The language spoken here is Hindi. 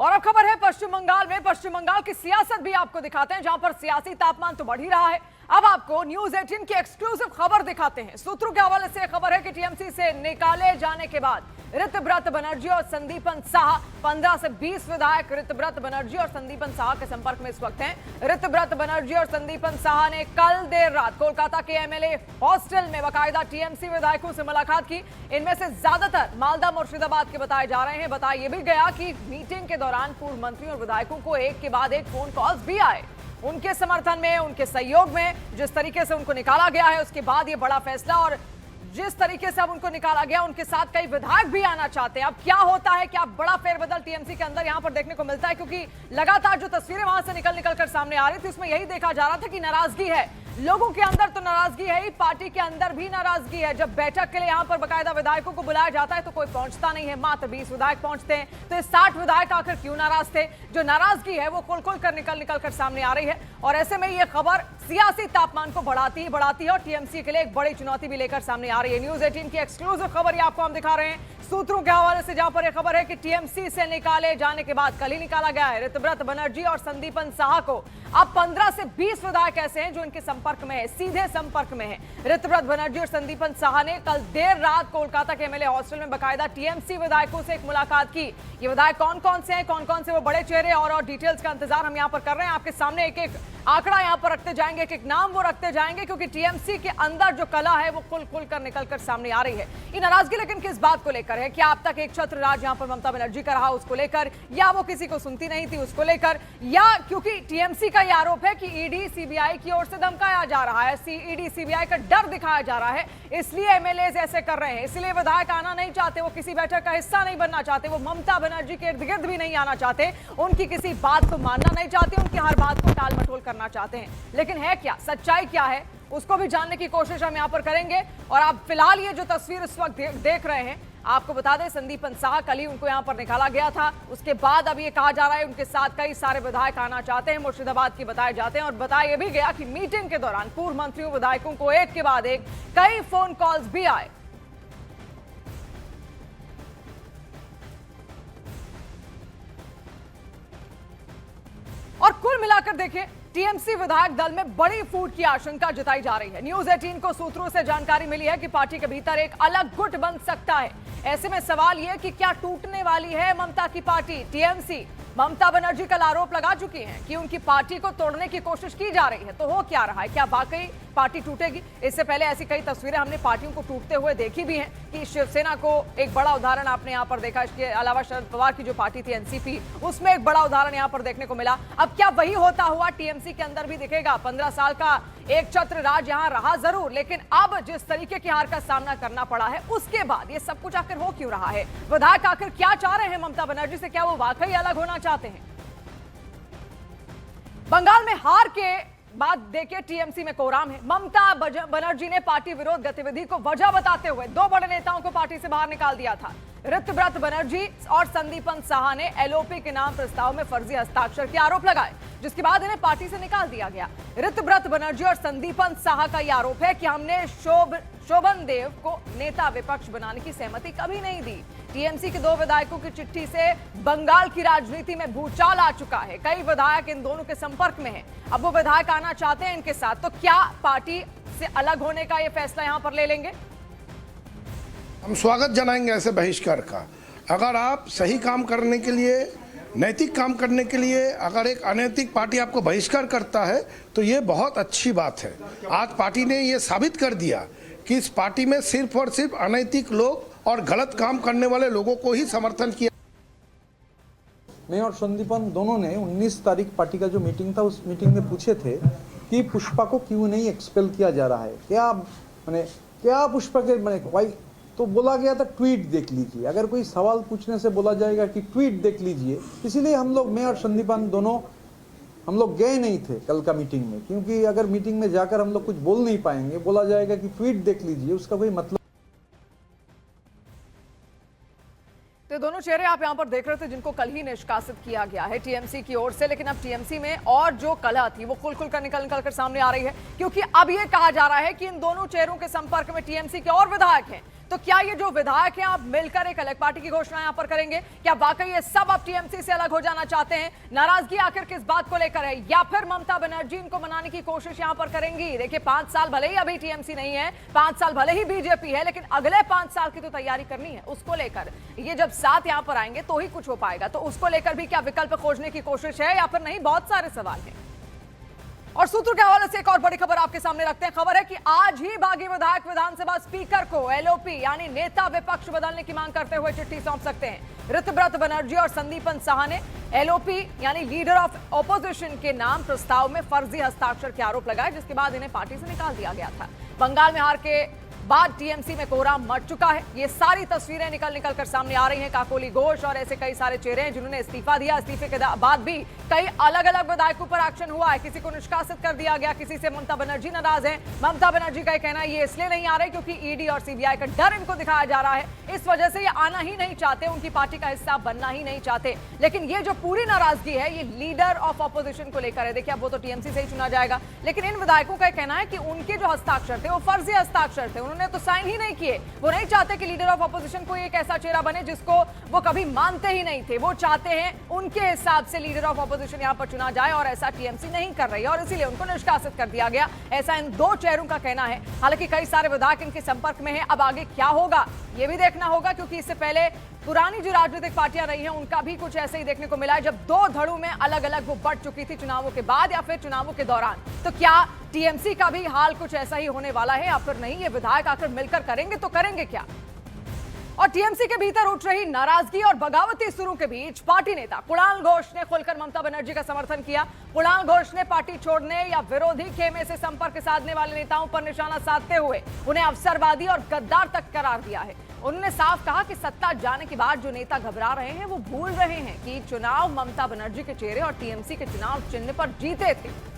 और अब खबर है पश्चिम बंगाल में। पश्चिम बंगाल की सियासत भी आपको दिखाते हैं, जहां पर सियासी तापमान तो बढ़ ही रहा है। अब आपको न्यूज 18 की एक्सक्लूसिव खबर दिखाते हैं। सूत्रों के हवाले से खबर है कि टीएमसी से निकाले जाने के बाद ऋतव्रत बनर्जी और संदीपन साहा 15 से 20 विधायक ऋतव्रत बनर्जी और संदीपन साहा के संपर्क में इस वक्त हैं। ऋतव्रत बनर्जी और संदीपन साहा ने कल देर रात कोलकाता के एमएलए हॉस्टल में बाकायदा टीएमसी विधायकों से मुलाकात की। इनमें से ज्यादातर मालदा मुर्शिदाबाद के बताए जा रहे हैं। बताया यह भी गया कि मीटिंग के दौरान पूर्व मंत्रियों और विधायकों को एक के बाद एक फोन कॉल्स भी आए उनके समर्थन में, उनके सहयोग में। जिस तरीके से उनको निकाला गया है उसके बाद ये बड़ा फैसला, और जिस तरीके से अब उनको निकाला गया उनके साथ कई विधायक भी आना चाहते हैं। अब क्या होता है, क्या बड़ा फेरबदल टीएमसी के अंदर यहां पर देखने को मिलता है, क्योंकि लगातार जो तस्वीरें वहां से निकल कर सामने आ रही थी उसमें यही देखा जा रहा था कि नाराजगी है लोगों के अंदर, तो नाराजगी है ही, पार्टी के अंदर भी नाराजगी है। जब बैठक के लिए यहां पर बाकायदा विधायकों को बुलाया जाता है तो कोई पहुंचता नहीं है, मात्र 20 विधायक पहुंचते हैं। तो ये 60 विधायक आखिर क्यों नाराज थे? जो नाराजगी है वो खुल कर निकल कर सामने आ रही है, और ऐसे में ये खबर सियासी तापमान को बढ़ाती है और टीएमसी के लिए एक बड़ी चुनौती भी लेकर सामने आ रही है। न्यूज 18 की एक्सक्लूसिव खबर आपको हम दिखा रहे हैं सूत्रों के हवाले से, जहां पर यह खबर है कि टीएमसी से निकाले जाने के बाद कल ही निकाला गया है ऋतव्रत बनर्जी और संदीपन साहा को। अब 15 से 20 विधायक ऐसे हैं जो इनके संपर्क में है, सीधे संपर्क में है। ऋतव्रत बनर्जी और संदीपन साहा ने कल देर रात कोलकाता के एमएलए हॉस्टल में बाकायदा टीएमसी विधायकों से एक मुलाकात की। ये विधायक कौन कौन से हैं, कौन कौन से वो बड़े चेहरे, और डिटेल्स का इंतजार हम यहाँ पर कर रहे हैं। आपके सामने एक एक आंकड़ा यहाँ पर रखते जाएंगे, एक एक नाम वो रखते जाएंगे, क्योंकि टीएमसी के अंदर जो कला है वो खुल कर निकल कर सामने आ रही है। ये नाराजगी लेकिन किस बात को लेकर है? क्या अब तक एक छत्र राज यहाँ पर ममता बनर्जी का रहा उसको लेकर, या वो किसी को सुनती नहीं थी उसको लेकर, या क्योंकि टीएमसी का यह आरोप है कि ईडी सीबीआई की ओर से धमकाया जा रहा है, ईडी सीबीआई का डर दिखाया जा रहा है, इसलिए एमएलए ऐसे कर रहे हैं, इसलिए विधायक आना नहीं चाहते, वो किसी बैठक का हिस्सा नहीं बनना चाहते, वो ममता बनर्जी के इर्द गिर्द भी नहीं आना चाहते, उनकी किसी बात को मानना नहीं चाहते, उनकी हर बात को टाल मटोल करना चाहते हैं। लेकिन है क्या, सच्चाई क्या है, उसको भी जानने की कोशिश हम यहां पर करेंगे। और आप फिलहाल ये जो तस्वीर इस वक्त देख रहे हैं, आपको बता दें संदीपन साहा कल ही उनको यहां पर निकाला गया था। उसके बाद अब ये कहा जा रहा है उनके साथ कई सारे विधायक आना चाहते हैं, मुर्शिदाबाद की बताए जाते हैं। और बताया यह भी गया कि मीटिंग के दौरान पूर्व मंत्रियों विधायकों को एक के बाद एक कई फोन कॉल्स भी आए। और कुल मिलाकर देखिए टीएमसी विधायक दल में बड़ी फूट की आशंका जताई जा रही है। न्यूज 18 को सूत्रों से जानकारी मिली है कि पार्टी के भीतर एक अलग गुट बन सकता है। ऐसे में सवाल यह कि क्या टूटने वाली है ममता की पार्टी टीएमसी? ममता बनर्जी कल आरोप लगा चुकी हैं कि उनकी पार्टी को तोड़ने की कोशिश की जा रही है। तो हो क्या रहा है, क्या वाकई पार्टी टूटेगी? इससे पहले ऐसी कई तस्वीरें हमने पार्टियों को टूटते हुए देखी भी हैं कि शिवसेना को एक बड़ा उदाहरण आपने यहां पर देखा। इसके अलावा शरद पवार की जो पार्टी थी एनसीपी, उसमें एक बड़ा उदाहरण यहां पर देखने को मिला। अब क्या वही होता हुआ टीएमसी के अंदर भी दिखेगा? 15 साल का एक छत्र राज यहां रहा जरूर, लेकिन अब जिस तरीके की हार का सामना करना पड़ा है उसके बाद ये सब कुछ आखिर हो क्यों रहा है? विधायक आखिर क्या चाह रहे हैं ममता बनर्जी से? क्या वो वाकई अलग होना चाहते हैं? बंगाल में हार के बाद देखिए टीएमसी में कोराम है। ममता बनर्जी ने पार्टी विरोध गतिविधि को वजह बताते हुए 2 बड़े नेताओं को पार्टी से बाहर निकाल दिया था। ऋतव्रत बनर्जी और संदीपन साहा ने एलओपी के नाम प्रस्ताव में फर्जी हस्ताक्षर के आरोप लगाए, जिसके बाद इन्हें पार्टी से निकाल दिया गया। ऋतव्रत बनर्जी और संदीपन साहा का यह आरोप है कि हमने शोभन देव को नेता विपक्ष बनाने की सहमति कभी नहीं दी। टीएमसी के 2 विधायकों की चिट्ठी से बंगाल की राजनीति में भूचाल आ चुका है। कई विधायक इन दोनों के संपर्क में हैं। अब वो विधायक आना चाहते हैं इनके साथ, तो क्या पार्टी से अलग होने का ये फैसला यहां पर ले लेंगे? हम स्वागत जनाएंगे ऐसे बहिष्कार का। अगर आप सही काम करने के लिए, नैतिक काम करने के लिए अगर एक अनैतिक पार्टी आपको बहिष्कार करता है तो ये बहुत अच्छी बात है। आज पार्टी ने ये साबित कर दिया कि इस पार्टी में सिर्फ और सिर्फ अनैतिक लोग और गलत काम करने वाले लोगों को ही समर्थन किया। मैं और संदीपन दोनों ने 19 तारीख पार्टी का जो मीटिंग था उस मीटिंग में पूछे थे कि पुष्पा को क्यों नहीं एक्सपेल किया जा रहा है, क्या पुष्पा के वाई, तो बोला गया था ट्वीट देख लीजिए। अगर कोई सवाल पूछने से बोला जाएगा कि ट्वीट देख लीजिए, इसीलिए हम लोग, मैं और संदीपन दोनों, हम लोग गए नहीं थे कल का मीटिंग में, क्योंकि अगर मीटिंग में जाकर हम लोग कुछ बोल नहीं पाएंगे, बोला जाएगा कि ट्वीट देख लीजिए, उसका कोई मतलब। तो दोनों चेहरे आप यहां पर देख रहे थे जिनको कल ही निष्कासित किया गया है टीएमसी की ओर से, लेकिन अब टीएमसी में और जो कलह थी वो खुल कर निकल कर सामने आ रही है, क्योंकि अब ये कहा जा रहा है कि इन दोनों चेहरों के संपर्क में टीएमसी के और विधायक हैं। तो क्या ये जो विधायक हैं आप मिलकर एक अलग पार्टी की घोषणा यहां पर करेंगे? क्या वाकई ये सब अब टीएमसी से अलग हो जाना चाहते हैं? नाराजगी आखिर किस बात को लेकर है? या फिर ममता बनर्जी इनको मनाने की कोशिश यहां पर करेंगी? देखिए 5 साल भले ही अभी टीएमसी नहीं है, 5 साल भले ही बीजेपी है, लेकिन अगले 5 साल की तो तैयारी करनी है। उसको लेकर ये जब साथ यहां पर आएंगे तो ही कुछ हो पाएगा। तो उसको लेकर भी क्या विकल्प खोजने की कोशिश है या फिर नहीं? बहुत सारे सवाल हैं। और सूत्रों के हवाले से एक और बड़ी खबर आपके सामने रखते हैं। खबर है कि आज ही बागी विधायक विधानसभा स्पीकर को एलओपी यानी नेता विपक्ष बदलने की मांग करते हुए चिट्ठी सौंप सकते हैं। ऋतव्रत बनर्जी और संदीपन साहा ने एलओपी यानी लीडर ऑफ ऑपोजिशन के नाम प्रस्ताव में फर्जी हस्ताक्षर के आरोप लगाए, जिसके बाद इन्हें पार्टी से निकाल दिया गया था। बंगाल में हार के बाद टीएमसी में कोहराम मच चुका है। ये सारी तस्वीरें निकल कर सामने आ रही हैं। काकोली घोष और ऐसे कई सारे चेहरे हैं जिन्होंने इस्तीफा दिया। इस्तीफे के बाद भी कई अलग अलग विधायकों पर एक्शन हुआ है। किसी को निष्कासित कर दिया गया, किसी से ममता बनर्जी नाराज है। ममता बनर्जी का कहना है ये इसलिए नहीं आ रहे क्योंकि ईडी और सीबीआई का डर इनको दिखाया जा रहा है, इस वजह से ये आना ही नहीं चाहते, उनकी पार्टी का हिस्सा बनना ही नहीं चाहते। लेकिन ये जो पूरी नाराजगी है ये लीडर ऑफ ऑपोजिशन को लेकर है। देखिए अब वो तो टीएमसी से ही चुना जाएगा, लेकिन इन विधायकों का कहना है कि उनके जो हस्ताक्षर थे वो फर्जी हस्ताक्षर थे, उन्होंने तो साइन ही नहीं किए। वो नहीं चाहते कि लीडर ऑफ ऑपोजिशन को एक ऐसा चेहरा बने जिसको वो कभी मानते ही नहीं थे। वो चाहते हैं उनके हिसाब से लीडर ऑफ ऑपोजिशन यहां पर चुना जाए और ऐसा टीएमसी नहीं कर रही है और इसीलिए उनको निष्कासित कर दिया गया, ऐसा इन दो चेहरों का कहना है। हालांकि कई सारे विधायक इनके संपर्क में हैं। अब आगे क्या होगा ये भी देखना होगा, क्योंकि इससे पहले पुरानी जो राजनीतिक पार्टियां रही हैं उनका भी कुछ ऐसे ही देखने को मिला है, जब दो धड़ों में अलग अलग वो बढ़ चुकी थी चुनावों के बाद या फिर चुनावों के दौरान। तो क्या टीएमसी का भी हाल कुछ ऐसा ही होने वाला है या फिर नहीं? ये विधायक आकर मिलकर करेंगे तो करेंगे क्या? और टीएमसी के भीतर उठ रही नाराजगी और बगावती सुरों के बीच पार्टी नेता कुणाल घोष ने खुलकर ममता बनर्जी का समर्थन किया। कुणाल घोष ने पार्टी छोड़ने या विरोधी खेमे से संपर्क साधने वाले नेताओं पर निशाना साधते हुए उन्हें अवसरवादी और गद्दार तक करार दिया है। उन्होंने साफ कहा कि सत्ता जाने के बाद जो नेता घबरा रहे हैं वो भूल रहे हैं कि चुनाव ममता बनर्जी के चेहरे और टीएमसी के चुनाव चिन्ह पर जीते थे।